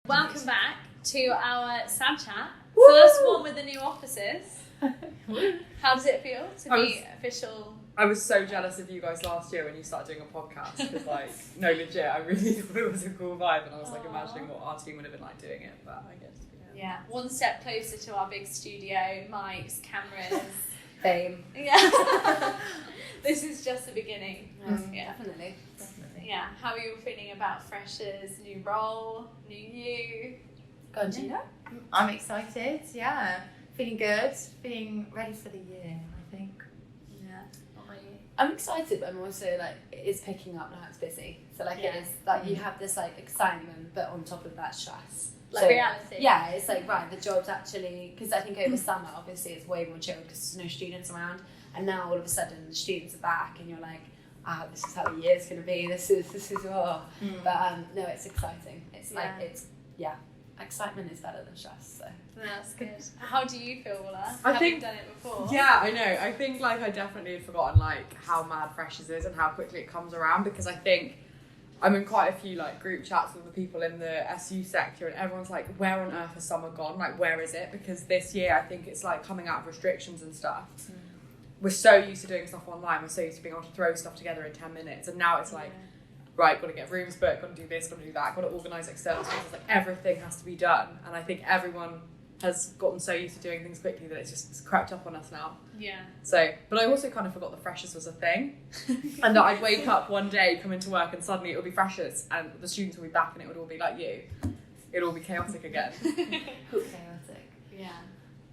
Welcome back to our SabbChat. First one with the new offices. How does it feel to be official? I was so jealous of you guys last year when you started doing a podcast because, no, legit, I really thought it was a cool vibe, and I was imagining what our team would have been like doing it. But I guess yeah, one step closer to our big studio, mics, cameras, fame. Yeah, this is just the beginning. Yeah, definitely. Yeah, how are you feeling about freshers, new role, new you? Go on, Gina. I'm excited, yeah. Feeling good, feeling ready for the year, I think. Yeah. What about you? I'm excited, but I'm also it's picking up now, it's busy. So it is you have this excitement, but on top of that stress. Reality. Yeah, it's right, the job's actually, because I think over summer, obviously it's way more chill because there's no students around. And now all of a sudden the students are back and you're like, this is how the year's going to be. This is But no, it's exciting. It's excitement is better than stress. So that's good. How do you feel, Orla? I Have you done it before? Yeah, I know. I think I definitely had forgotten how mad freshers is and how quickly it comes around, because I think I'm in quite a few group chats with the people in the SU sector, and everyone's like, where on earth has summer gone? Where is it? Because this year I think it's coming out of restrictions and stuff. We're so used to doing stuff online, we're so used to being able to throw stuff together in 10 minutes, and now it's right, got to get rooms booked, got to do this, got to do that, got to organise external spaces, everything has to be done. And I think everyone has gotten so used to doing things quickly that it's crept up on us now. Yeah. So, but I also kind of forgot the freshers was a thing, and that I'd wake up one day, come into work, and suddenly it would be freshers, and the students would be back, and it would all be like you. It'd all be chaotic again. chaotic. Yeah.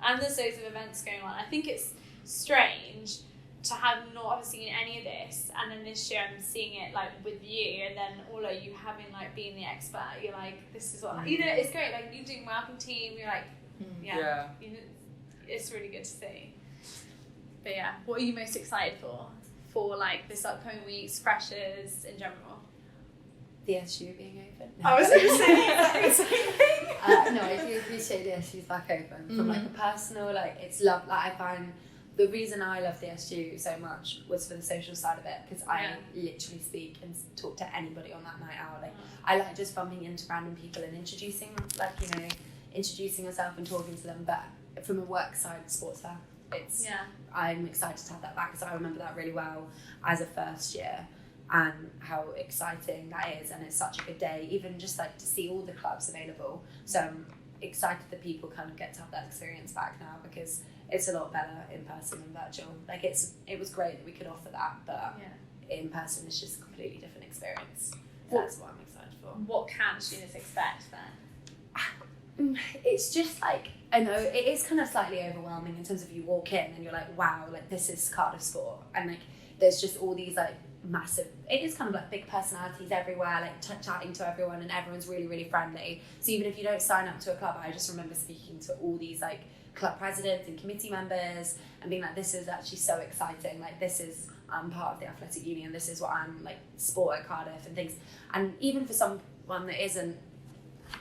And there's loads of events going on. I think it's strange to have not seen any of this, and then this year I'm seeing it with you, and then Orla, you having being the expert, you're this is what it's great. You're doing welcome team, you're yeah. It's really good to see. But yeah, what are you most excited for this upcoming week's, freshers in general? The SU being open. I was going to say the same thing. No, I do appreciate the SU's back open from a personal it's love. I find the reason I love the SU so much was for the social side of it, because I literally speak and talk to anybody on that night out. I like just bumping into random people and introducing yourself and talking to them. But from a work side, sports fair, I'm excited to have that back, because I remember that really well as a first year, and how exciting that is, and it's such a good day, even just to see all the clubs available. So I'm excited that people kind of get to have that experience back now, because it's a lot better in person than virtual. It was great that we could offer that, but in person it's just a completely different experience. That's what I'm excited for. What can students expect then? It's just I know it is kind of slightly overwhelming in terms of you walk in and you're wow, this is Cardiff Sport, and there's just all these massive, it is kind of big personalities everywhere, chatting to everyone, and everyone's really, really friendly. So even if you don't sign up to a club, I just remember speaking to all these club presidents and committee members and being this is actually so exciting, I'm part of the athletic union, this is what I'm sport at Cardiff and things. And even for someone that isn't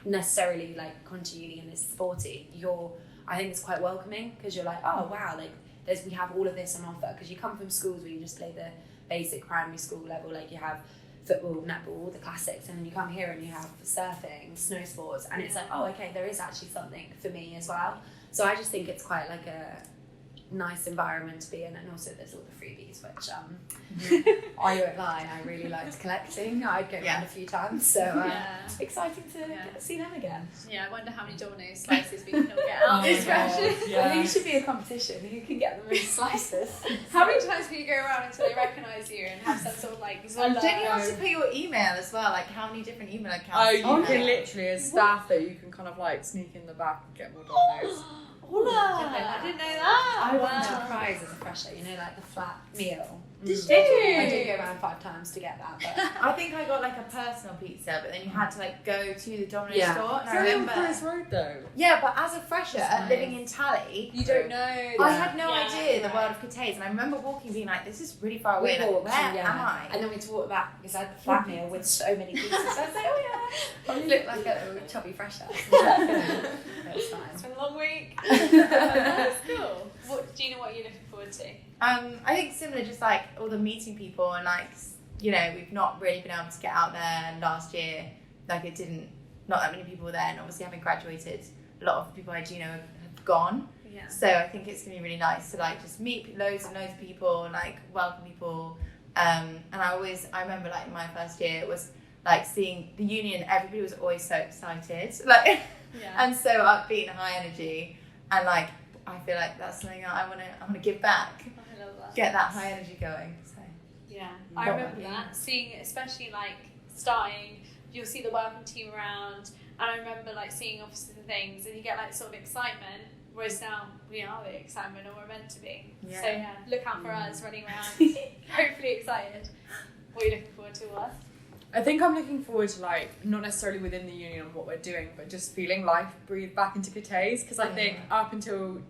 necessarily gone to uni and is sporty, I think it's quite welcoming, because you're oh wow, we have all of this on offer, because you come from schools where you just play the basic primary school level, you have football, netball, all the classics, and then you come here and you have surfing, snow sports, and it's oh okay, there is actually something for me as well. So I just think it's quite a nice environment to be in, and also there's all the freebies, which I won't lie, I really liked collecting. I'd go around a few times, so exciting to see them again. Yeah, I wonder how many Domino's slices we can all get out this freshers. I think it should be a competition, who can get the most slices. How many times can you go around until they recognise you and have some sort of don't you have to put your email as well, how many different email accounts? Oh, you can literally, as staff though, you can kind of sneak in the back and get more Domino's. Orla, I didn't know that. I won a prize as a fresher, the flat meal. Did you? I did go around 5 times to get that, but I think I got a personal pizza, but then you had to go to the Domino's store. And I remember. Price Road though. Yeah, but as a fresher living in Tally, you don't know. I had no idea the world of Cathays, and I remember walking, being this is really far away. Where am I? And then we had to walk back because I had the flat meal with so many pizzas. So I was oh yeah, probably looked like a chubby fresher. It's fine. It's been a long week. That's cool. Gina, what are you looking forward to? I think similar, just all the meeting people, and we've not really been able to get out there. And last year, it didn't not that many people were there, and obviously having graduated, a lot of the people I do know have gone. Yeah. So I think it's gonna be really nice to like just meet loads and loads of people and like welcome people. And I remember like in my first year it was like seeing the union, everybody was always so excited, like and so upbeat and high energy, and like I feel like that's something that I wanna give back. I love that. Get that high energy going. So yeah, I remember that, seeing, especially like starting, you'll see the welcome team around, and I remember like seeing offices and things, and you get like sort of excitement, whereas now we are the excitement, or we're meant to be. Yeah. So yeah, look out for us running around, hopefully excited. What are you looking forward to, Orla? I think I'm looking forward to like, not necessarily within the union and what we're doing, but just feeling life breathe back into Cateys, because I think up until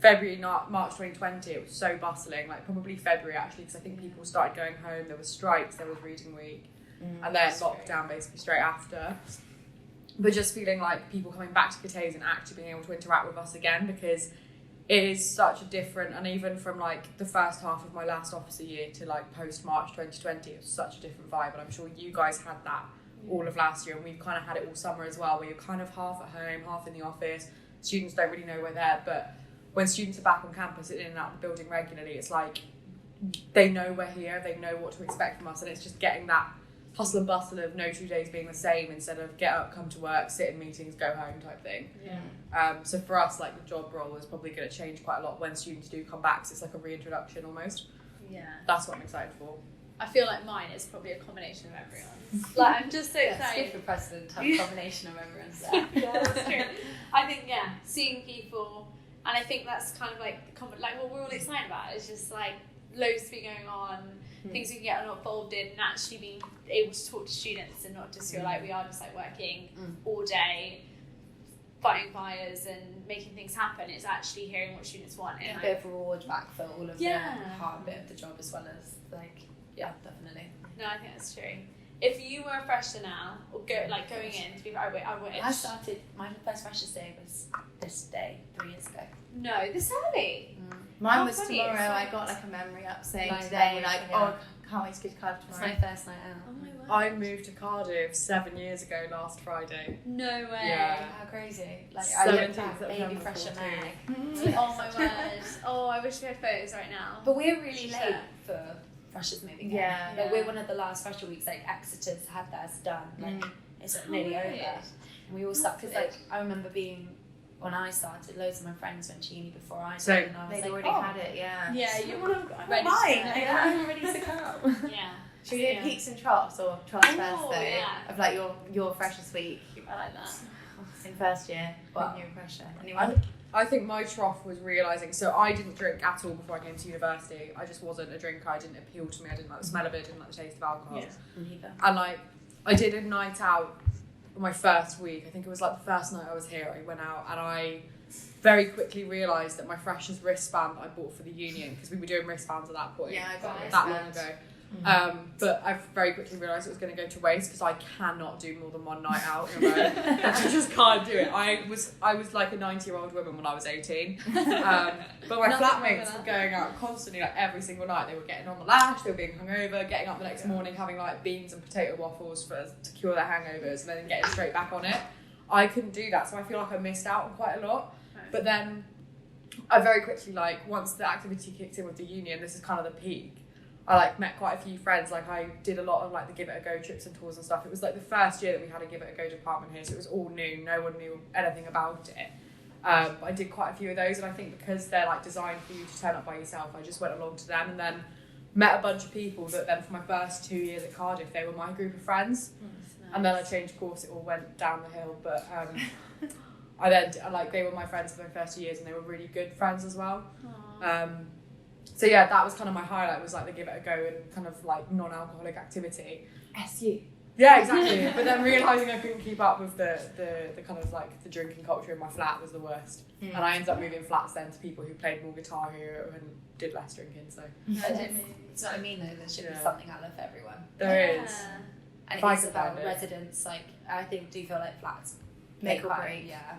February, March 2020, it was so bustling, like probably February actually, because I think people started going home, there was strikes, there was reading week, and then lockdown basically straight after. But just feeling like people coming back to Cateys and actually being able to interact with us again, because it is such a different, and even from like the first half of my last officer year to like post March 2020, it was such a different vibe, and I'm sure you guys had that all of last year, and we've kind of had it all summer as well, where you're kind of half at home, half in the office, students don't really know we're there, but when students are back on campus in and out of the building regularly, it's like they know we're here, they know what to expect from us, and it's just getting that hustle and bustle of no 2 days being the same, instead of get up, come to work, sit in meetings, go home type thing. So for us, like the job role is probably going to change quite a lot when students do come back, so it's like a reintroduction almost. Yeah. That's what I'm excited for. I feel like mine is probably a combination of everyone. Like I'm just so excited. It's good for president to have a combination of everyone's there. Yeah, that's true. I think seeing people, and I think that's kind of like what we're all excited about. It's just like loads to be going on, things we can get involved in, and actually being able to talk to students and not just feel like we are just like working all day, fighting fires and making things happen. It's actually hearing what students want. And a bit of reward back for all of the hard bit of the job, as well as like, definitely. No, I think that's true. If you were a fresher now, or going in, to be I wish. I started, my first freshers day was this day 3 years ago. No, this early. Mine was tomorrow. I got like a memory up saying today, can't wait to go to Cardiff tomorrow. It's my first night out. Oh my word. I moved to Cardiff 7 years ago last Friday. No way. Yeah. How crazy. Like, I looked 17th at baby September fresher 14th. Meg. Oh my word. Oh, I wish we had photos right now. But we're really late for freshers moving in. Yeah. Like, we're one of the last fresher weeks, like Exeter's had theirs done. Like, it's nearly over. And we all stuck, because like, I remember when I started, loads of my friends went to uni before I did, and I was they'd like, already had it, Yeah, you want to ready I'm ready to come. Yeah. Should we do peaks and troughs, or troughs Oh, first though? yeah. Of like your freshers week I like that. in first year. Well, New fresher. Anyone? I think my trough was realising, so I didn't drink at all before I came to university. I just wasn't a drinker, I didn't appeal to me, I didn't like the smell of it, didn't like the taste of alcohol. neither. And like, I did a night out my first week, I think it was like the first night I was here, I went out and I very quickly realised that my freshers wristband I bought for the union, because we were doing wristbands at that point, Yeah, I got a that long wristband. ago. But I very quickly realised it was going to go to waste, because I cannot do more than one night out in a row. I just can't do it. I was like a 90-year-old woman when I was 18. But my flatmates were going out constantly, like every single night. They were getting on the lash, they were being hungover, getting up the next morning, having like beans and potato waffles to cure their hangovers, and then getting straight back on it. I couldn't do that, so I feel like I missed out on quite a lot. But then I very quickly, like, once the activity kicked in with the union, this is kind of the peak. I like met quite a few friends. Like, I did a lot of like the Give It a Go trips and tours and stuff. It was like the first year that we had a Give It a Go department here, so it was all new. No one knew anything about it. But I did quite a few of those, and I think because they're like designed for you to turn up by yourself, I just went along to them, and then met a bunch of people that then for my first 2 years at Cardiff, they were my group of friends. And then I changed course, it all went down the hill. But they were my friends for the first 2 years, and they were really good friends as well. So yeah, that was kind of my highlight, was like the Give It a Go and kind of like non-alcoholic activity. SU. Yeah, exactly. But then realising I couldn't keep up with the kind of like the drinking culture in my flat was the worst. And I ended up moving flats then to people who played more guitar here and did less drinking. So It's what I mean though, there should be something out there for everyone. there is. And If I it's could about find it. residents, like, I think do feel like flats Make or quite- break. Yeah.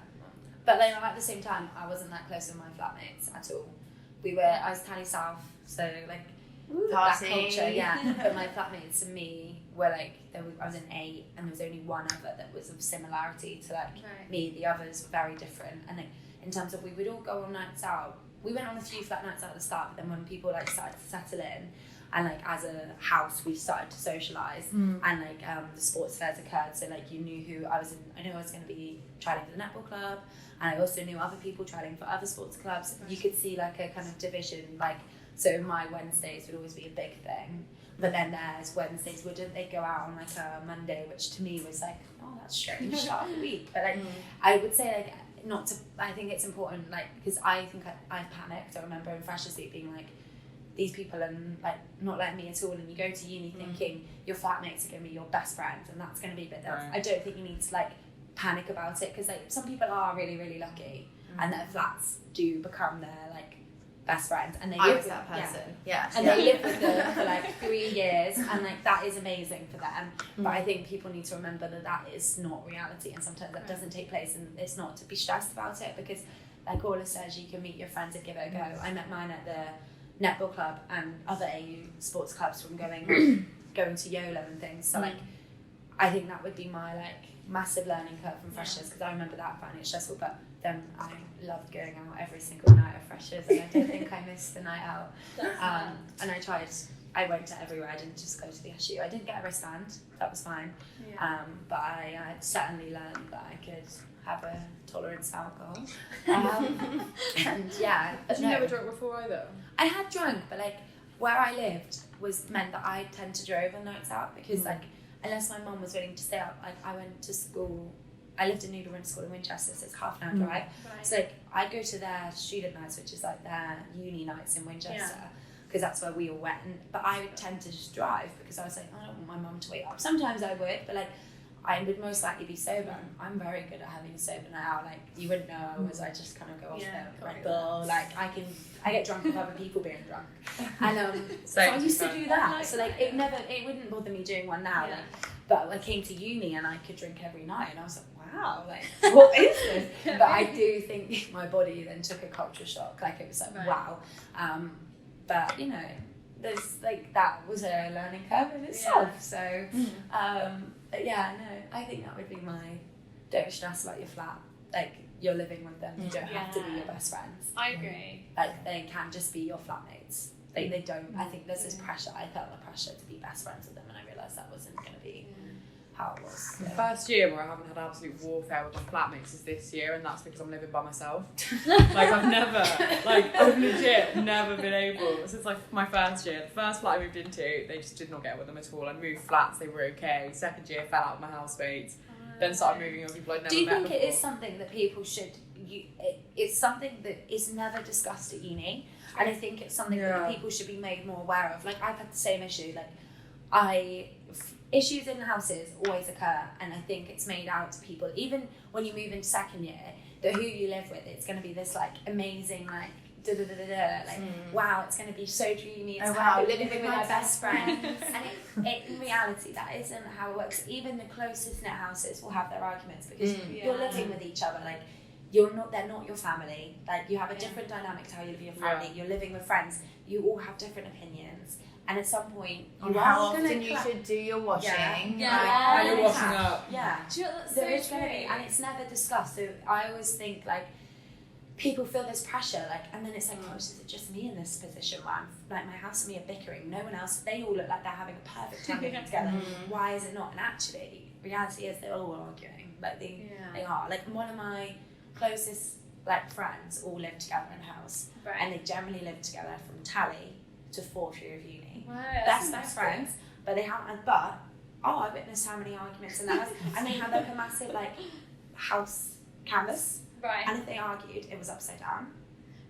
But then at the same time, I wasn't that close with my flatmates at all. I was Tanny South, so like that Party. culture, yeah. But my flatmates and me were like, I was in 8, and there was only one other that was of similarity to like me. The others were very different, and like in terms of we would all go on nights out. We went on a few flat nights out at the start, but then when people like started to settle in, and like as a house we started to socialise, and like the sports fairs occurred, so like you knew who I knew I was going to be trialling for the netball club, and I also knew other people trialling for other sports clubs. You could see like a kind of division, like, so my Wednesdays would always be a big thing, but then theirs Wednesdays wouldn't. They'd go out on like a Monday, which to me was like, oh, that's strange start of the week. But like I would say like I think it's important, like, because I think I panicked. I remember in Freshers Week being like, these people are like not letting me at all, and you go to uni thinking your flatmates are going to be your best friends, and that's going to be a bit I don't think you need to like panic about it, because like some people are really, really lucky and their flats do become their like best friends, and they live with that person. And they live with them for like 3 years, and like that is amazing for them. But I think people need to remember that is not reality, and sometimes that doesn't take place, and it's not to be stressed about it, because like Orla says, you can meet your friends and give it a go. I met mine at the netball club and other AU sports clubs from going to YOLO and things. So like I think that would be my like massive learning curve from Freshers, because I remember that finding it stressful, but then I loved going out every single night of Freshers, and I don't think I missed the night out. And I went to everywhere. I didn't just go to the SU. I didn't get a wristband, that was fine. But I certainly learned that I could have a tolerance to alcohol. And yeah. Had you never drunk before either? I had drunk, but like where I lived meant that I tend to drove on nights out, because like unless my mum was willing to stay up, like I went to school. I lived in Newton School in Winchester, so it's half an hour drive. So like I'd go to their student nights, which is like their uni nights in Winchester, because that's where we all went. But I would tend to just drive, because I was like, I don't want my mum to wait up. Sometimes I would, but like I would most likely be sober. I'm very good at having a sober night out. Like you wouldn't know I just kind of go off the Red Bull. Like I get drunk with other people being drunk, and so I used to do that. So like it wouldn't bother me doing one now. Like, but I came to uni and I could drink every night, and I was like, wow, like what is this? But I do think my body then took a culture shock. Like it was like wow. But you know, there's like that was a learning curve in itself. So but yeah, no, I think that would be my don't stress about your flat. Like you're living with them, you don't have to be your best friends. I agree. Like they can just be your flatmates. They don't. I think there's this pressure. I felt the pressure to be best friends with them, and I realised that wasn't going to be how it was. So. The first year where I haven't had absolute warfare with my flatmates is this year, and that's because I'm living by myself. Like I've legit never been able, since like my first year, the first flat I moved into, they just did not get with them at all. I moved flats, they were okay. Second year, fell out with my housemates. Then started moving on people I'd never met. Do you think before. it is something that people should? It's something that is never discussed at uni, and I think it's something that people should be made more aware of. Like I've had the same issue. Like issues in houses always occur, and I think it's made out to people. Even when you move into second year, that who you live with, it's going to be this like amazing like like wow, it's going to be so dreamy. It's living with my best friend. And in reality, that isn't how it works. Even the closest knit houses will have their arguments, because you're living with each other. Like they're not your family. Like you have a different dynamic to how you live with your family. You're living with friends. You all have different opinions. And at some point, how often you should do your washing. And you're washing up. Yeah. Do you know, that's There so is going to be, and it's never discussed. So I always think like people feel this pressure, like, and then it's like, oh, is it just me in this position where I'm like my house and me are bickering? No one else. They all look like they're having a perfect time living together. Why is it not? And actually, reality is they're all arguing. Like they are. Like one of my closest like friends all live together in a house, and they generally live together from tally to 4th year of uni. Wow, best friends, but they haven't. But I witnessed how many arguments in that house, and they had like a massive like house canvas. Right. And if they argued, it was upside down.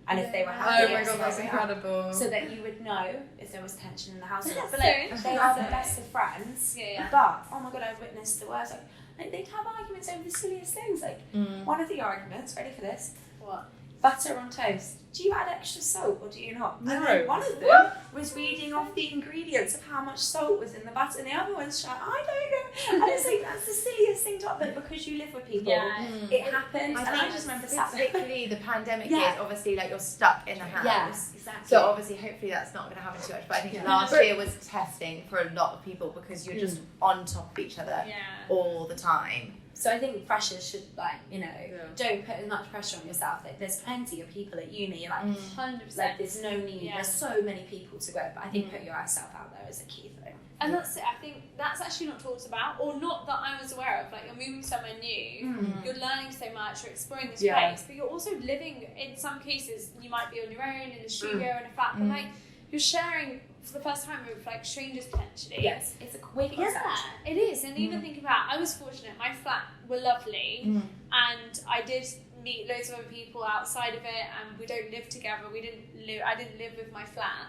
And if they were happy, oh my god, that's incredible. So that you would know if there was tension in the house. That's But so like, they are the best of friends. Yeah. But oh my god, I've witnessed the worst. Like they'd have arguments over the silliest things. Like one of the arguments, ready for this? What? Butter on toast. Do you add extra salt or do you not? No. And then one of them was reading off the ingredients of how much salt was in the butter, and the other one's like, I don't know. And it's like, that's the silliest thing to happen, because you live with people. It happens. I just remember particularly the pandemic years, obviously, like, you're stuck in the house. Yeah, exactly. So obviously, hopefully that's not going to happen too much. But I think last year was testing for a lot of people, because you're just on top of each other all the time. So I think freshers should, like, you know, don't put as much pressure on yourself. Like, there's plenty of people at uni, like, 100%. like, there's no need. There's so many people to go, but I think put yourself out there is a key thing. And that's it. I think that's actually not talked about, or not that I was aware of. Like, you're moving somewhere new, you're learning so much, you're exploring this place, but you're also living, in some cases, you might be on your own, in a studio, in a flat, but, like, you're sharing for the first time with, like, strangers potentially. Yes, it's a quick concept. Yeah, it is. And even think about, I was fortunate, my flat were lovely, and I did meet loads of other people outside of it, and we don't live together. I didn't live with my flat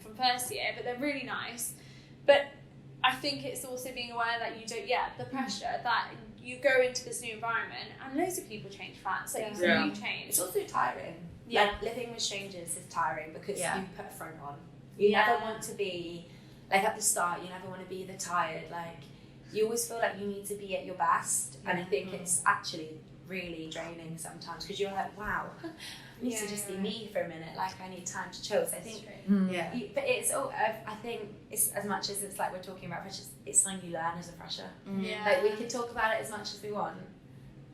from first year, but they're really nice. But I think it's also being aware that you don't, the pressure that you go into this new environment, and loads of people change flats, like you change. It's also tiring. Yeah. Like, living with strangers is tiring, because you put a front on. You Yeah. never want to be, like, at the start, you never want to be the tired, like, you always feel like you need to be at your best, and I think it's actually really draining sometimes, because you're like, wow, I need to just be me for a minute, like, I need time to chill. So I think, but it's all, I think it's, as much as it's like we're talking about freshers, it's something you learn as a fresher. Like, we can talk about it as much as we want,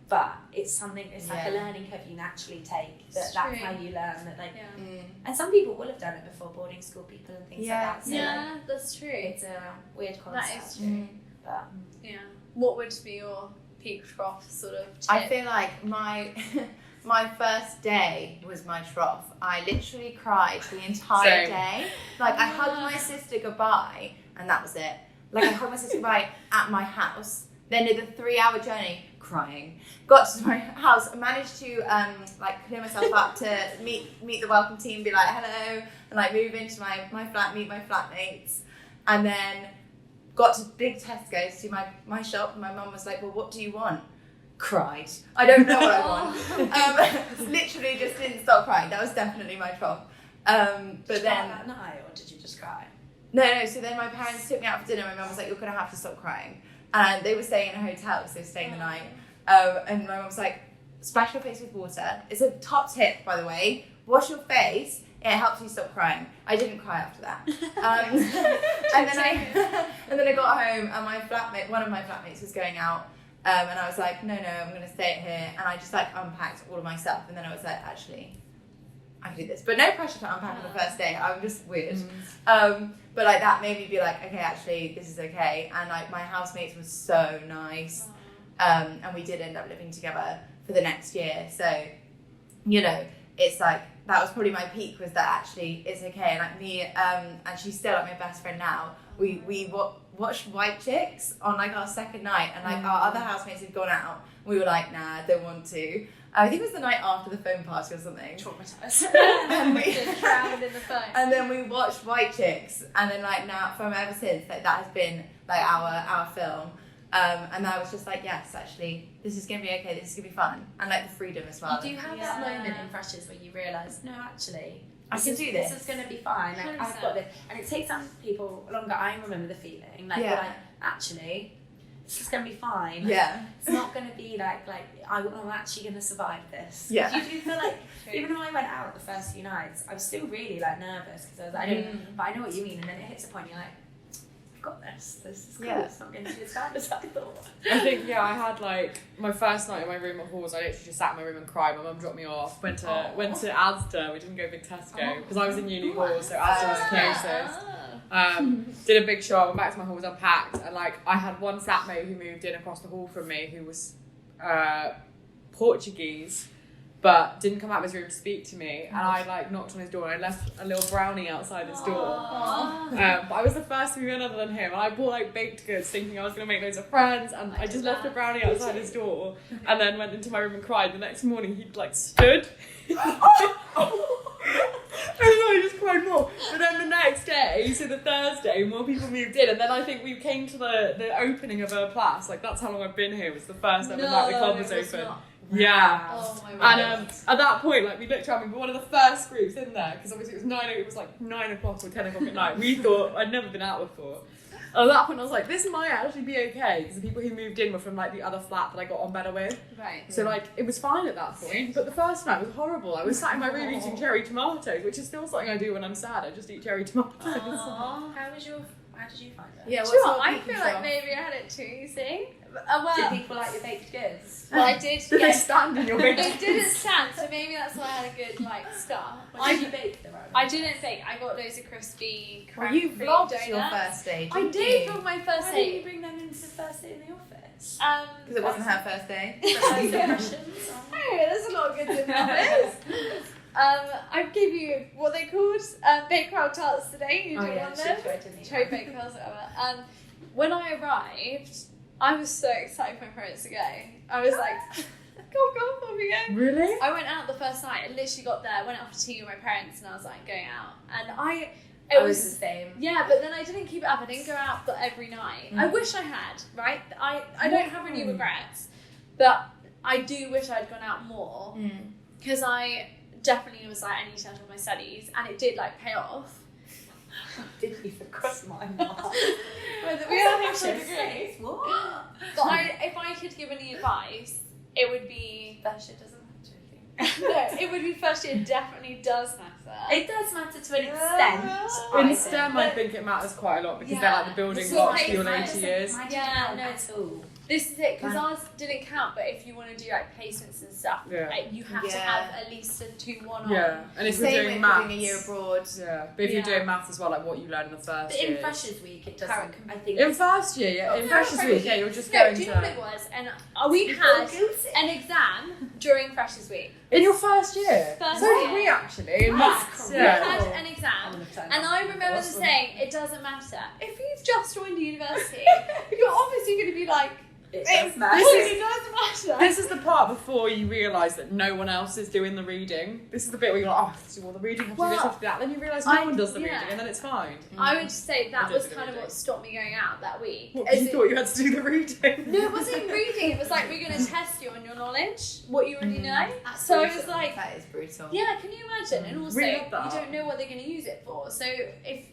but it's something, it's like a learning curve you naturally take, that's how you learn that, like, and some people will have done it before, boarding school people and things like that, so like, that's true. it's a weird concept. That is true. But What would be your peak trough sort of tip? I feel like my first day was my trough. I literally cried the entire day. Like, I hugged my sister goodbye, and that was it. Like, I hugged my sister goodbye at my house, then did a 3-hour journey crying. Got to my house, managed to like, clear myself up to meet the welcome team, be like, hello, and like move into my flat, meet my flatmates, and then got to big Tesco's to my shop, and my mum was like, well, what do you want? Cried. I don't know what I want. Literally just didn't stop crying. That was definitely my trough. But then that night, or did you just cry? No. So then my parents took me out for dinner. My mum was like, you're gonna have to stop crying. And they were staying in a hotel, so they were staying the night. And my mum was like, splash your face with water. It's a top tip, by the way. Wash your face. It helps you stop crying. I didn't cry after that. and then I got home, and one of my flatmates was going out. And I was like, no, I'm going to stay here. And I just, like, unpacked all of my stuff. And then I was like, actually, I can do this. But no pressure to unpack on the first day. I'm just weird. But, like, that made me be like, okay, actually, this is okay. And, like, my housemates were so nice. And we did end up living together for the next year. So, you know, it's like, that was probably my peak, was that actually it's okay. And, like, me, and she's still, like, my best friend now. We watched White Chicks on, like, our second night, and, like, our other housemates had gone out. We were like, nah, don't want to. I think it was the night after the phone party or something. Traumatised. Drowned in the phone. And then we watched White Chicks, and then, like, now, from ever since, like, that has been, like, our film. And I was just like, yes, actually, this is going to be okay, this is going to be fun. And, like, the freedom as well. You do have that moment in freshers where you realise, no, actually, I can do this. This is going to be fine. Like, I've got this. And it takes some people longer. I remember the feeling. Like, Yeah. you're like, actually, this is going to be fine. Like, Yeah. It's not going to be like I'm actually going to survive this. Yeah. You do feel like, even though I went out the first few nights, I was still really, like, nervous, because I was like, I don't, but I know what you mean. And then it hits a point, you're like, I've got this. This is cool. Yeah. It's not going to be as bad as I thought. I think, I had, like, my first night in my room at Halls, I literally just sat in my room and cried. My mum dropped me off, went to Asda. We didn't go big Tesco, because I was in uni hall, so Asda was closest. Did a big shop, went back to my halls, unpacked, and, like, I had one flatmate who moved in across the hall from me who was Portuguese, but didn't come out of his room to speak to me, and I, like, knocked on his door, and I left a little brownie outside his door. But I was the first to move in other than him, and I bought, like, baked goods thinking I was going to make loads of friends, and I just left a brownie outside his door, and then went into my room and cried. The next morning he'd, like, stood. And I just cried more. But then the next day, so the Thursday, more people moved in, and then I think we came to the opening of a class. Like, that's how long I've been here. It was the first ever night the club was open. Yeah. Oh my god. And at that point, like, we looked around, we were one of the first groups in there, because obviously it was like 9 o'clock or 10 o'clock at night. We thought, I'd never been out before. at that point I was like, this might actually be okay, because the people who moved in were from like the other flat that I got on better with. Right. So like it was fine at that point, but the first night was horrible. I was sat in my room eating cherry tomatoes, which is still something I do when I'm sad. I just eat cherry tomatoes. How did you find it? Yeah, Do you know what's what? your I peak feel like trough? maybe I had it too easy. Did Well, people like your baked goods? well, I did. Did they Yeah, stand in your they bed? didn't stand, so maybe that's why I had a good like start. What did you bake them? I didn't bake. I got loads of crispy. Well, you crumb-free vlogged your donuts. first day. I did for my first Why didn't you day. bring them into the first day in the office? Because it wasn't her first day. First impressions. Hey, there's a lot of good in the office. I gave you what they called baked crowd tarts today. You didn't want them. Cherry baked crowds, whatever. When I arrived, I was so excited for my parents to go. I was like, go, off we go. Really? I went out the first night. I literally got there, went out for tea with my parents, and I was like going out. And I it was was the same. yeah, but then I didn't keep it up. I didn't go out every night. I wish I had, right? I don't have any regrets, but I do wish I'd gone out more because I definitely was like, I need to handle my studies, and it did like pay off. Didn't even cross my mind. But we all have to agree. What? But if I could give any advice, it would be First year doesn't matter. no, it would be first year definitely does matter. It does matter to an extent. In I STEM, think. I think it matters quite a lot because Yeah. they're like the building It's blocks like- for your it's like- later years. Yeah, no, at all. This is it, because Right. ours didn't count, but if you want to do like placements and stuff, Yeah. like, you have to Yeah. have at least a 2-1 on. Yeah, and if you're Same doing with maths, doing a year abroad. yeah, but if you're Yeah. doing maths as well, like what you learn in the first But in year. Freshers Week, it doesn't. Current- I think. In first year, yeah, in No, freshers Freshers week, yeah, you're just No, going do you to. know what it was? And we had guilty. an exam during Freshers Week. In your first year? First So year. did we actually, in maths, We yeah. had an exam, and I remember them saying, it doesn't matter. If you've just joined university, you're obviously going to be like, It it does matter. doesn't matter. This is the part before you realise that no one else is doing the reading. This is the bit where you're like, oh, I have to do all the reading, I have to do this, I have to do that. Then you realise no one does the yeah. reading, and then it's fine. I would say that I did was do the kind of reading. what stopped me going out that week. What, As you in- thought you had to do the reading? No, it wasn't even reading. It was like, we're going to test you on your knowledge, what you already know. That's So I brutal. was like, that is brutal. yeah, can you imagine? And also, We you love that. don't know what they're going to use it for. So if,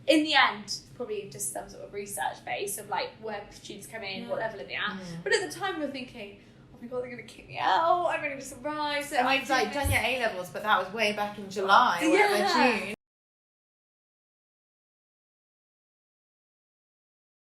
in the end, probably just some sort of research base of like where students come in, what level are they at. But at the time, you're thinking, oh my god, they're going to kick me out. I've only just arrived. So I mean, it's like done your A levels, but that was way back in July or whatever, June.